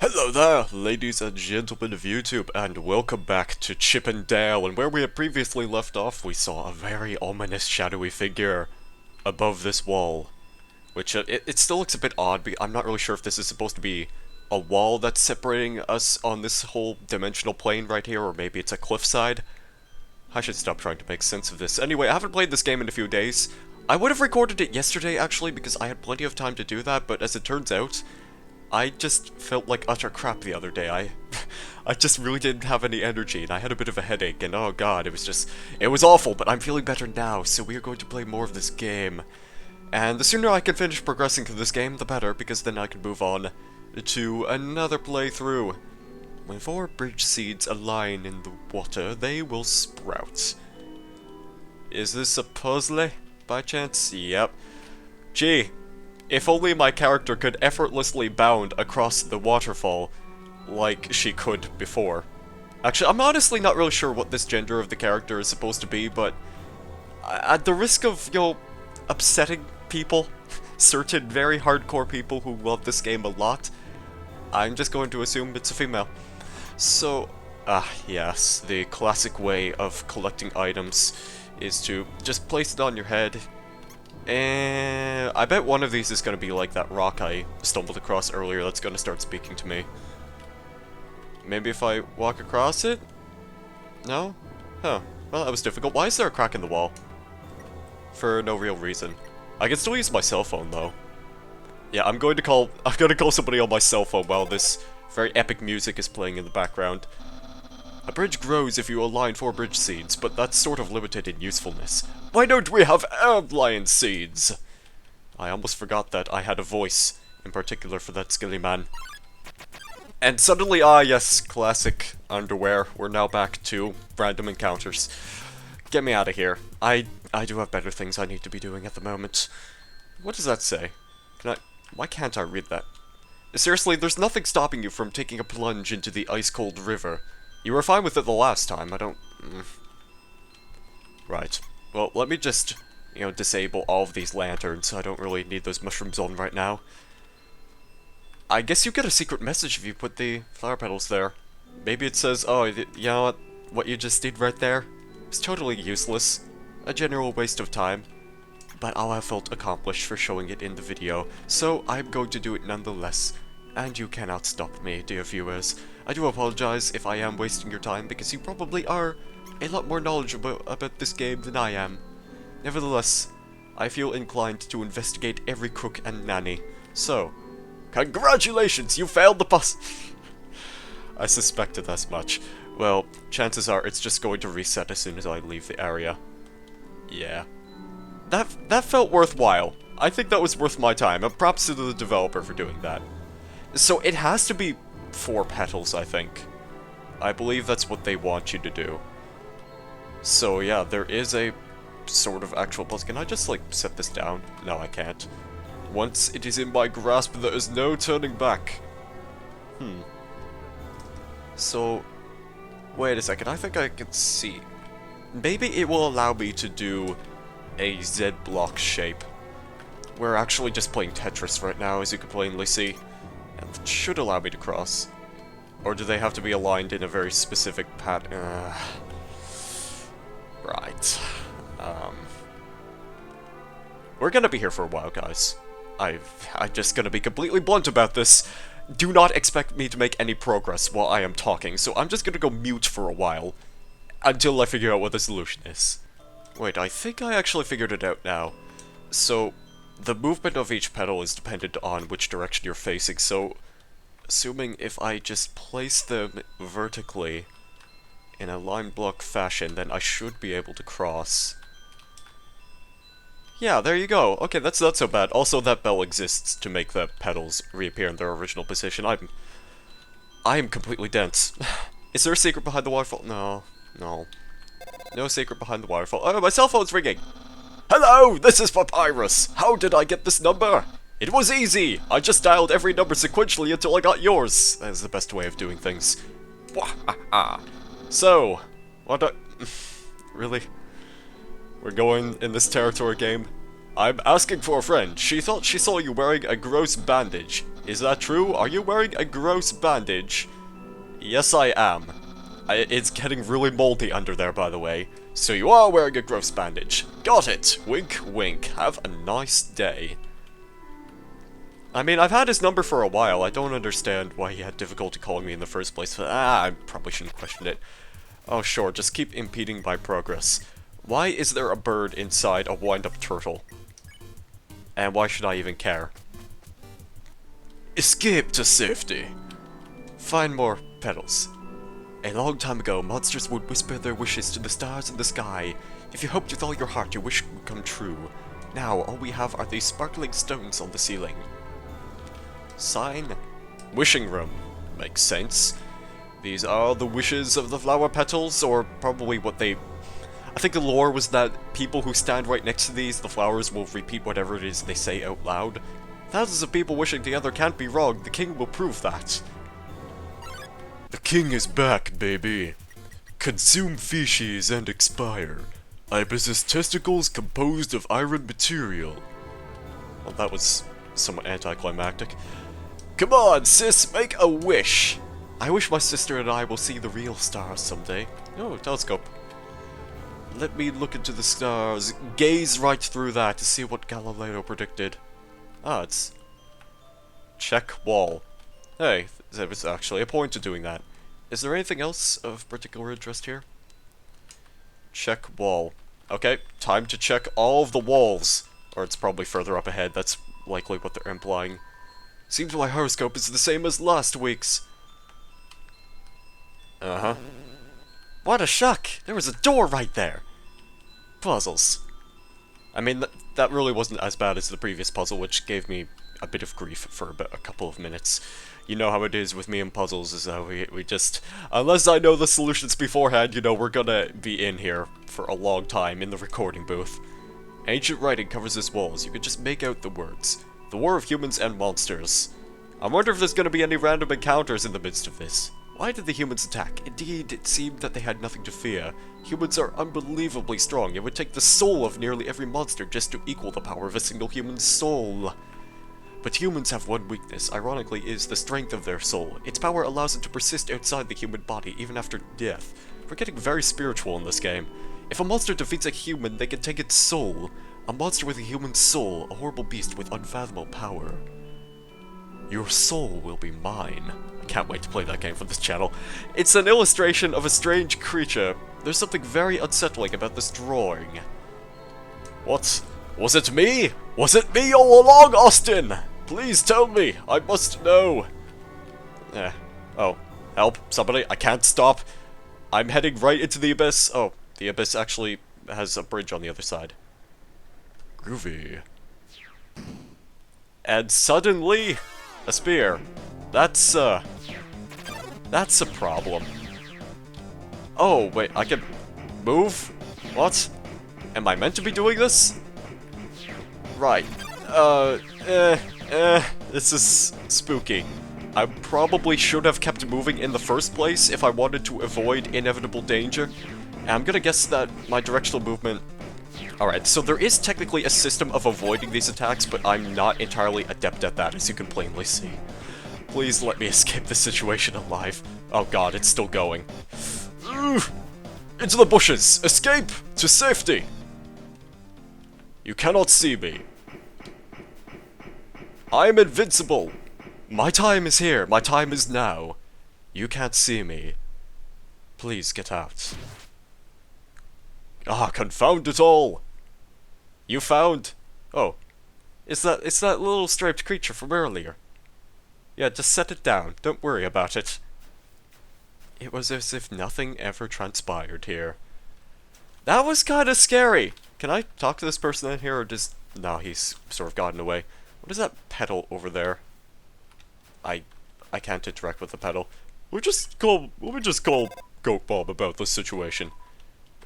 Hello there, ladies and gentlemen of YouTube, and welcome back to Chip and Dale. And where we had previously left off, we saw a very ominous, shadowy figure above this wall. Which, it still looks a bit odd, but I'm not really sure if this is supposed to be a wall that's separating us on this whole dimensional plane right here, or maybe it's a cliffside. I should stop trying to make sense of this. Anyway, I haven't played this game in a few days. I would have recorded it yesterday, actually, because I had plenty of time to do that, but as it turns out, I just felt like utter crap the other day. I just really didn't have any energy, and I had a bit of a headache, and oh god, it was awful, but I'm feeling better now, so we are going to play more of this game. And the sooner I can finish progressing through this game, the better, because then I can move on to another playthrough. When 4 bridge seeds align in the water, they will sprout. Is this a puzzle, by chance? Yep. Gee. If only my character could effortlessly bound across the waterfall like she could before. Actually, I'm honestly not really sure what this gender of the character is supposed to be, but at the risk of, upsetting people, certain very hardcore people who love this game a lot, I'm just going to assume it's a female. So, yes, the classic way of collecting items is to just place it on your head. And I bet one of these is going to be like that rock I stumbled across earlier that's going to start speaking to me. Maybe if I walk across it? No? Huh. Well, that was difficult. Why is there a crack in the wall? For no real reason. I can still use my cell phone, though. Yeah, I'm going to call somebody on my cell phone while this very epic music is playing in the background. A bridge grows if you align 4 bridge seeds, but that's sort of limited in usefulness. Why don't we have lion seeds? I almost forgot that I had a voice, in particular for that skilly man. And suddenly, yes, classic underwear. We're now back to random encounters. Get me out of here. I do have better things I need to be doing at the moment. What does that say? Why can't I read that? Seriously, there's nothing stopping you from taking a plunge into the ice-cold river. You were fine with it the last time, I don't... Right. Well, let me just, disable all of these lanterns. I don't really need those mushrooms on right now. I guess you get a secret message if you put the flower petals there. Maybe it says, oh, you know what you just did right there? It's totally useless. A general waste of time. But I'll have felt accomplished for showing it in the video, so I'm going to do it nonetheless. And you cannot stop me, dear viewers. I do apologize if I am wasting your time, because you probably are a lot more knowledgeable about this game than I am. Nevertheless, I feel inclined to investigate every crook and nanny. So, congratulations, you failed the puzzle! I suspected as much. Well, chances are it's just going to reset as soon as I leave the area. Yeah. That felt worthwhile. I think that was worth my time, and props to the developer for doing that. So it has to be 4 petals, I think. I believe that's what they want you to do. So yeah, there is a sort of actual puzzle. Can I just, set this down? No, I can't. Once it is in my grasp, there is no turning back. So, wait a second, I think I can see. Maybe it will allow me to do a Z-block shape. We're actually just playing Tetris right now, as you can plainly see. And that should allow me to cross. Or do they have to be aligned in a very specific pattern? Right. We're gonna be here for a while, guys. I'm just gonna be completely blunt about this. Do not expect me to make any progress while I am talking, so I'm just gonna go mute for a while. Until I figure out what the solution is. Wait, I think I actually figured it out now. So, the movement of each petal is dependent on which direction you're facing, so assuming if I just place them vertically in a line block fashion, then I should be able to cross. Yeah, there you go. Okay, that's not so bad. Also, that bell exists to make the petals reappear in their original position. I am completely dense. Is there a secret behind the waterfall? No. No secret behind the waterfall. Oh, my cell phone's ringing! Hello, this is Papyrus! How did I get this number? It was easy! I just dialed every number sequentially until I got yours! That is the best way of doing things. So, really? We're going in this territory game? I'm asking for a friend. She thought she saw you wearing a gross bandage. Is that true? Are you wearing a gross bandage? Yes, I am. It's getting really moldy under there, by the way. So you are wearing a gross bandage. Got it! Wink, wink. Have a nice day. I mean, I've had his number for a while. I don't understand why he had difficulty calling me in the first place, but I probably shouldn't question it. Oh, sure, just keep impeding my progress. Why is there a bird inside a wind-up turtle? And why should I even care? Escape to safety. Find more petals. A long time ago, monsters would whisper their wishes to the stars in the sky. If you hoped with all your heart, your wish would come true. Now, all we have are these sparkling stones on the ceiling. Sign? Wishing room. Makes sense. These are the wishes of the flower petals, or probably what they... I think the lore was that people who stand right next to these, the flowers will repeat whatever it is they say out loud. Thousands of people wishing together can't be wrong. The king will prove that. The king is back, baby. Consume feces and expire. I possess testicles composed of iron material. Well, that was somewhat anticlimactic. Come on, sis, make a wish! I wish my sister and I will see the real stars someday. Oh, telescope. Let me look into the stars, gaze right through that to see what Galileo predicted. Ah, it's... check wall. Hey, there was actually a point to doing that. Is there anything else of particular interest here? Check wall. Okay, time to check all of the walls. Or it's probably further up ahead, that's likely what they're implying. Seems my horoscope is the same as last week's. Uh-huh. What a shock! There was a door right there! Puzzles. I mean, that really wasn't as bad as the previous puzzle, which gave me a bit of grief for a couple of minutes. You know how it is with me and puzzles, is that we just... Unless I know the solutions beforehand, you know, we're gonna be in here for a long time in the recording booth. Ancient writing covers its walls. You can just make out the words. The war of humans and monsters. I wonder if there's gonna be any random encounters in the midst of this. Why did the humans attack? Indeed, it seemed that they had nothing to fear. Humans are unbelievably strong. It would take the soul of nearly every monster just to equal the power of a single human soul. But humans have one weakness, ironically, is the strength of their soul. Its power allows it to persist outside the human body, even after death. We're getting very spiritual in this game. If a monster defeats a human, they can take its soul. A monster with a human soul, a horrible beast with unfathomable power. Your soul will be mine. I can't wait to play that game for this channel. It's an illustration of a strange creature. There's something very unsettling about this drawing. What? Was it me? Was it me all along, Austin? Please tell me. I must know. Oh. Help. Somebody. I can't stop. I'm heading right into the abyss. Oh. The abyss actually has a bridge on the other side. Groovy. And suddenly, a spear. That's a problem. Oh, wait, I can move? What? Am I meant to be doing this? Right. This is spooky. I probably should have kept moving in the first place if I wanted to avoid inevitable danger. And I'm gonna guess that my directional movement... Alright, so there is technically a system of avoiding these attacks, but I'm not entirely adept at that, as you can plainly see. Please let me escape this situation alive. Oh god, it's still going. Into the bushes! Escape! To safety! You cannot see me. I am invincible! My time is here, my time is now. You can't see me. Please get out. Ah, confound it all! You found... Oh. It's that little striped creature from earlier. Yeah, just set it down. Don't worry about it. It was as if nothing ever transpired here. That was kinda scary! Can I talk to this person in here, or just... No, he's sort of gotten away. What is that petal over there? I can't interact with the petal. We'll just call Goat Bob about this situation.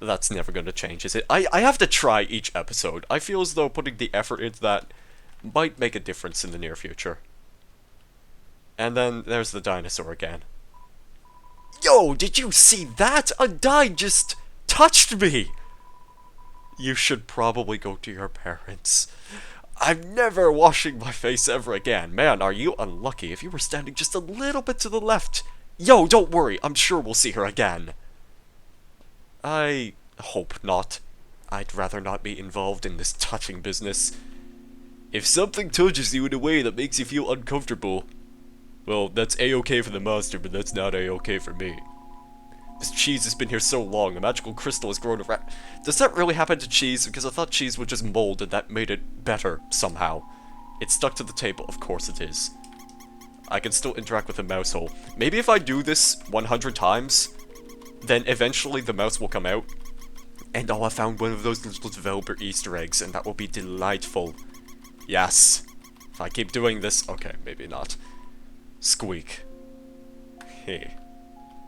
That's never gonna change, is it? I have to try each episode. I feel as though putting the effort into that might make a difference in the near future. And then there's the dinosaur again. Yo, did you see that? Undyne just touched me! You should probably go to your parents. I'm never washing my face ever again. Man, are you unlucky if you were standing just a little bit to the left. Yo, don't worry, I'm sure we'll see her again. I hope not. I'd rather not be involved in this touching business. If something touches you in a way that makes you feel uncomfortable, well, that's a-okay for the monster, but that's not a-okay for me. This cheese has been here so long, a magical crystal has grown around. Does that really happen to cheese? Because I thought cheese would just mold and that made it better, somehow. It's stuck to the table, of course it is. I can still interact with the mouse hole. Maybe if I do this 100 times, then eventually the mouse will come out, and I'll have found one of those little developer Easter eggs, and that will be delightful. Yes. If I keep doing this, okay, maybe not. Squeak. Heh.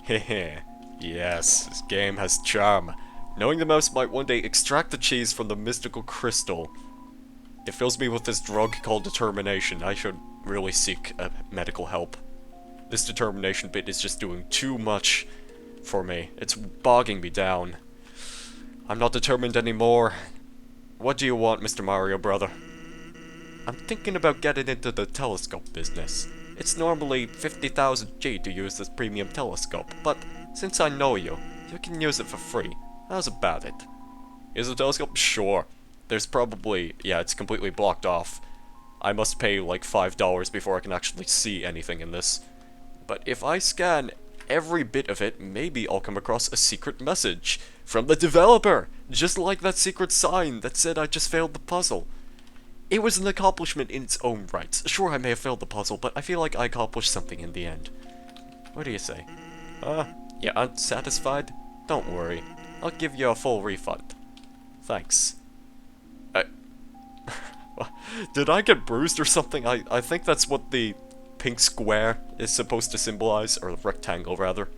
Heh. Yes, this game has charm. Knowing the mouse might one day extract the cheese from the mystical crystal, it fills me with this drug called determination. I should really seek medical help. This determination bit is just doing too much for me. It's bogging me down. I'm not determined anymore. What do you want, Mr. Mario brother? I'm thinking about getting into the telescope business. It's normally 50,000 G to use this premium telescope, but since I know you, you can use it for free. How's about it? Is the telescope? Sure. There's probably... yeah, it's completely blocked off. I must pay like $5 before I can actually see anything in this. But if I scan every bit of it, maybe I'll come across a secret message from the developer! Just like that secret sign that said I just failed the puzzle. It was an accomplishment in its own right. Sure, I may have failed the puzzle, but I feel like I accomplished something in the end. What do you say? You unsatisfied? Don't worry. I'll give you a full refund. Thanks. Did I get bruised or something? I think that's what the pink square is supposed to symbolize, or rectangle rather.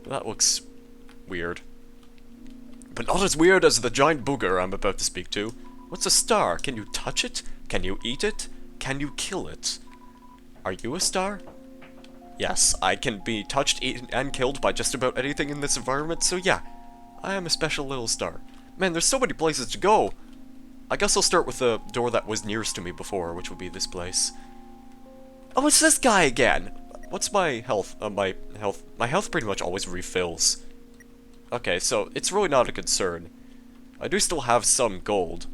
That looks weird. But not as weird as the giant booger I'm about to speak to. What's a star? Can you touch it? Can you eat it? Can you kill it? Are you a star? Yes, I can be touched, eaten, and killed by just about anything in this environment, so yeah, I am a special little star. Man, there's so many places to go! I guess I'll start with the door that was nearest to me before, which would be this place. Oh, it's this guy again! What's my health? My health pretty much always refills. Okay, so it's really not a concern. I do still have some gold.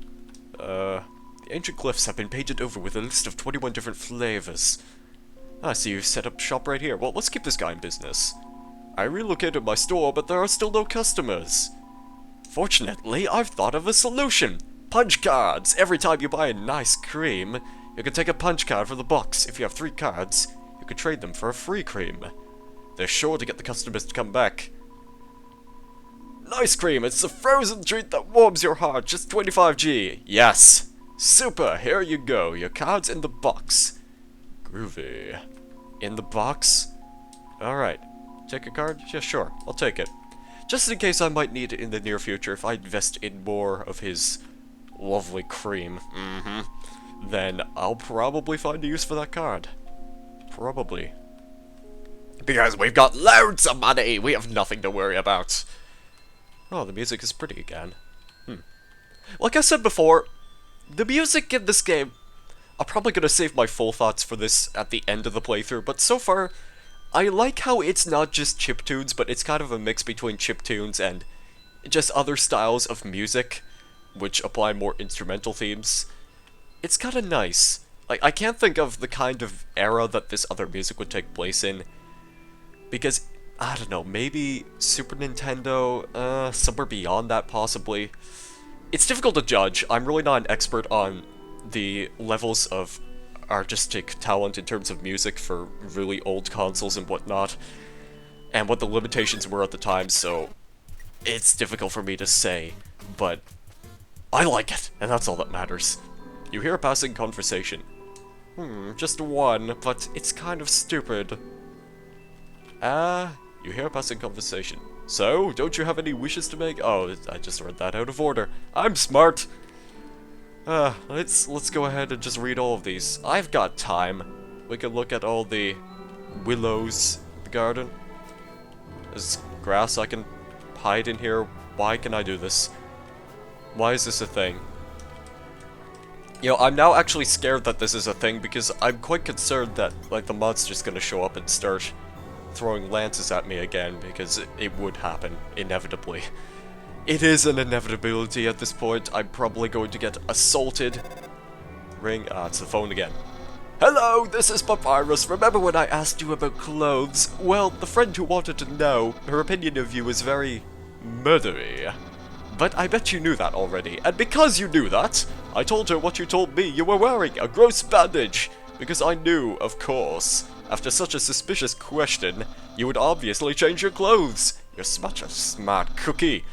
The ancient glyphs have been painted over with a list of 21 different flavors. I see you've set up shop right here. Well, let's keep this guy in business. I relocated my store, but there are still no customers. Fortunately, I've thought of a solution. Punch cards! Every time you buy a nice cream, you can take a punch card from the box. If you have 3 cards, you can trade them for a free cream. They're sure to get the customers to come back. Nice cream, it's a frozen treat that warms your heart, just 25G. Yes! Super, here you go, your card's in the box. Groovy. In the box? Alright. Take a card? Yeah, sure, I'll take it. Just in case I might need it in the near future if I invest in more of his lovely cream. Then I'll probably find a use for that card. Probably. Because we've got loads of money, we have nothing to worry about. Oh, the music is pretty again. Like I said before, the music in this game... I'm probably gonna save my full thoughts for this at the end of the playthrough, but so far, I like how it's not just chiptunes, but it's kind of a mix between chiptunes and just other styles of music, which apply more instrumental themes. It's kinda nice. Like, I can't think of the kind of era that this other music would take place in, because... I don't know, maybe Super Nintendo, somewhere beyond that possibly. It's difficult to judge. I'm really not an expert on the levels of artistic talent in terms of music for really old consoles and whatnot, and what the limitations were at the time, so it's difficult for me to say, but I like it, and that's all that matters. You hear a passing conversation. Just one, but it's kind of stupid. You hear a passing conversation. So, don't you have any wishes to make? Oh, I just read that out of order. I'm smart! Let's go ahead and just read all of these. I've got time. We can look at all the willows in the garden. There's grass I can hide in here. Why can I do this? Why is this a thing? You know, I'm now actually scared that this is a thing because I'm quite concerned that, like, the monster's gonna show up and start throwing lances at me again, because it would happen, inevitably. It is an inevitability at this point. I'm probably going to get assaulted. Ring. Ah, it's the phone again. Hello, this is Papyrus. Remember when I asked you about clothes? Well, the friend who wanted to know, her opinion of you is very murdery. But I bet you knew that already, and because you knew that, I told her what you told me. You were wearing a gross bandage. Because I knew, of course, after such a suspicious question, you would obviously change your clothes. You're such a smart cookie.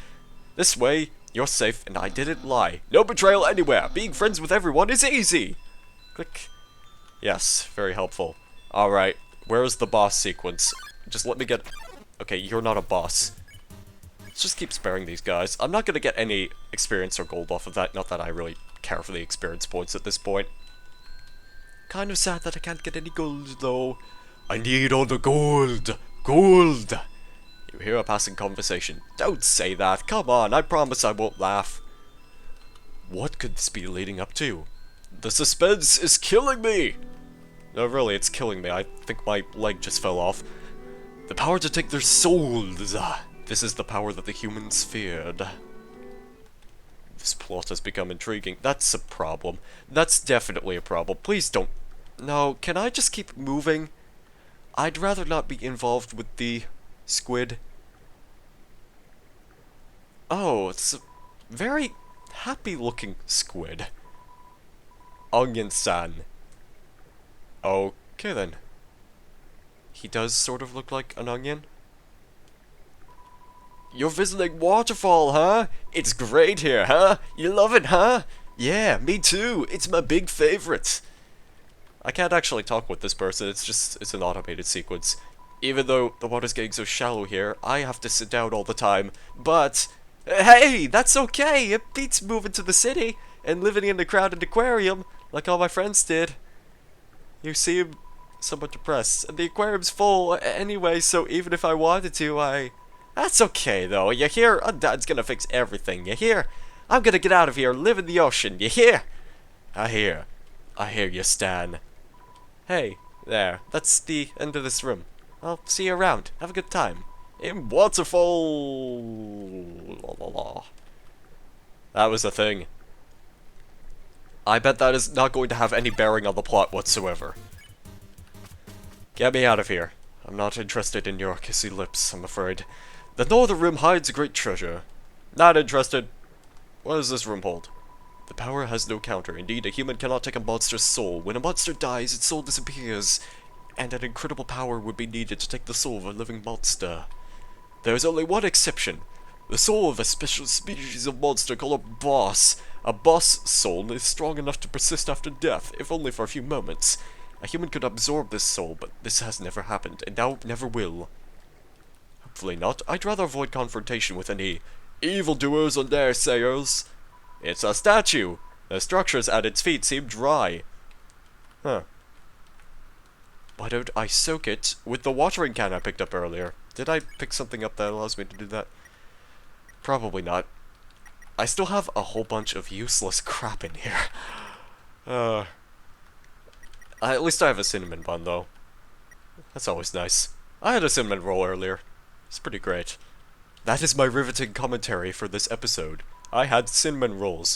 This way, you're safe and I didn't lie. No betrayal anywhere. Being friends with everyone is easy. Click. Yes, very helpful. Alright, where's the boss sequence? Just let me get... Okay, you're not a boss. Let's just keep sparing these guys. I'm not gonna get any experience or gold off of that. Not that I really care for the experience points at this point. Kind of sad that I can't get any gold, though. I need all the gold! Gold! You hear a passing conversation. Don't say that. Come on, I promise I won't laugh. What could this be leading up to? The suspense is killing me! No, really, it's killing me. I think my leg just fell off. The power to take their souls. This is the power that the humans feared. This plot has become intriguing. That's a problem. That's definitely a problem. Please don't... No, can I just keep moving? I'd rather not be involved with the squid. Oh, it's a very happy-looking squid. Onion-san. Okay, then. He does sort of look like an onion. You're visiting Waterfall, huh? It's great here, huh? You love it, huh? Yeah, me too. It's my big favorite. I can't actually talk with this person. It's an automated sequence. Even though the water's getting so shallow here, I have to sit down all the time. But, hey, that's okay. It beats moving to the city and living in a crowded aquarium like all my friends did. You seem somewhat depressed. And the aquarium's full anyway, so even if I wanted to, That's okay, though. You hear? Dad's gonna fix everything. You hear? I'm gonna get out of here, live in the ocean. You hear? I hear. I hear you, Stan. Hey, there. That's the end of this room. I'll see you around. Have a good time. In Waterfall! La, la, la. That was a thing. I bet that is not going to have any bearing on the plot whatsoever. Get me out of here. I'm not interested in your kissy lips, I'm afraid. The northern rim hides a great treasure. Not interested. What does this room hold? The power has no counter. Indeed, a human cannot take a monster's soul. When a monster dies, its soul disappears. And an incredible power would be needed to take the soul of a living monster. There is only one exception. The soul of a special species of monster called a boss. A boss soul is strong enough to persist after death, if only for a few moments. A human could absorb this soul, but this has never happened, and now never will. Hopefully not. I'd rather avoid confrontation with any evildoers or naysayers. It's a statue. The structures at its feet seem dry. Huh. Why don't I soak it with the watering can I picked up earlier? Did I pick something up that allows me to do that? Probably not. I still have a whole bunch of useless crap in here. At least I have a cinnamon bun, though. That's always nice. I had a cinnamon roll earlier. It's pretty great. That is my riveting commentary for this episode. I had cinnamon rolls.